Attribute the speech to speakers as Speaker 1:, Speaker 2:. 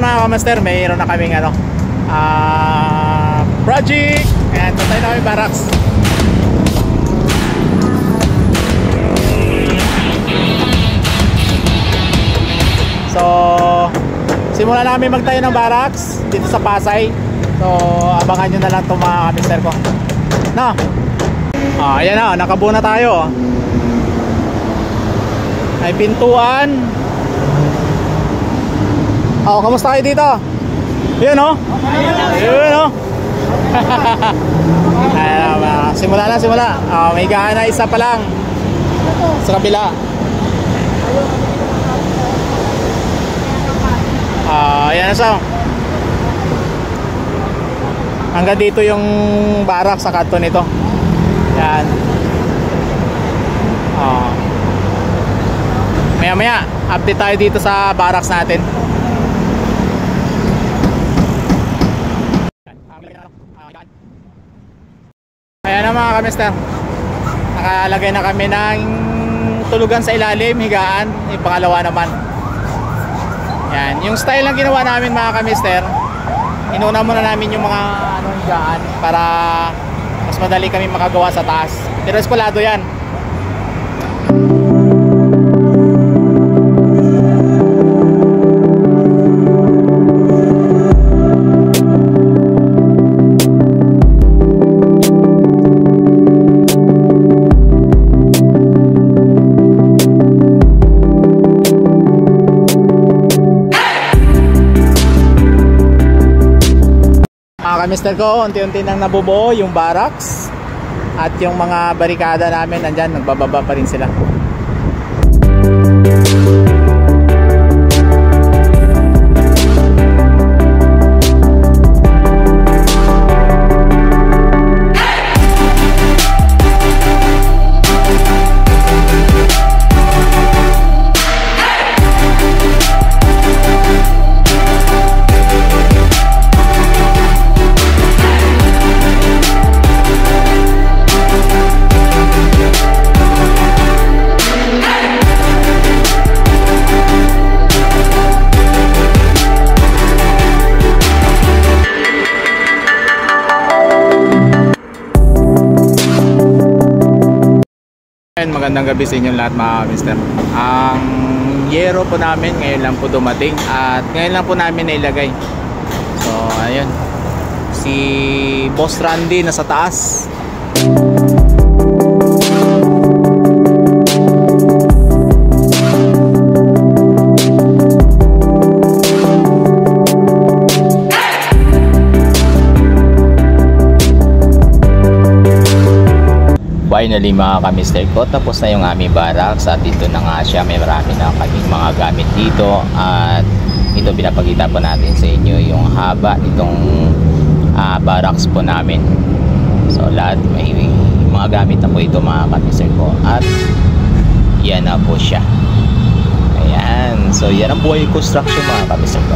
Speaker 1: mga kamaster, mayroon na kaming project. Ayan, tuntay na kami barracks. So simulan na kami magtayo ng barracks dito sa Pasay. So abangan nyo na lang itong mga kamister ko. No? Ayan na, nakabuo na tayo. May pintuan. Kamusta kayo dito? Yun o. Yun o. Simula na, simula. May gahan na isa pa lang sa kabila. Ayan na siya. Hanggang dito yung barak sa kanto nito. Yan. Maya maya update tayo dito sa barracks natin. Ayan na mga kamister, nakalagay na kami ng tulugan sa ilalim, higaan. Yung pangalawa naman. Yan, yung style ng ginawa namin mga kamister, inuna muna namin yung mga higaan para mas madali kami makagawa sa taas. Pero eskulado yan. Mister ko, unti-unti nang nabubuo yung barracks at yung mga barikada namin nandyan, nagbababa pa rin sila. Magandang gabi sa inyong lahat mga mister. Ang yero po namin ngayon lang po dumating at ngayon lang po namin nailagay. So ayun, si Boss Randy nasa taas.
Speaker 2: Finally mga kamister ko, tapos na yung aming barracks at dito na nga siya. May marami na kaming mga gamit dito at ito pinapakita po natin sa inyo yung haba nitong barracks po namin. So lahat may mga gamit na po ito mga kamister ko at yan na po siya. Ayan, so yan ang buhay construction mga kamister ko.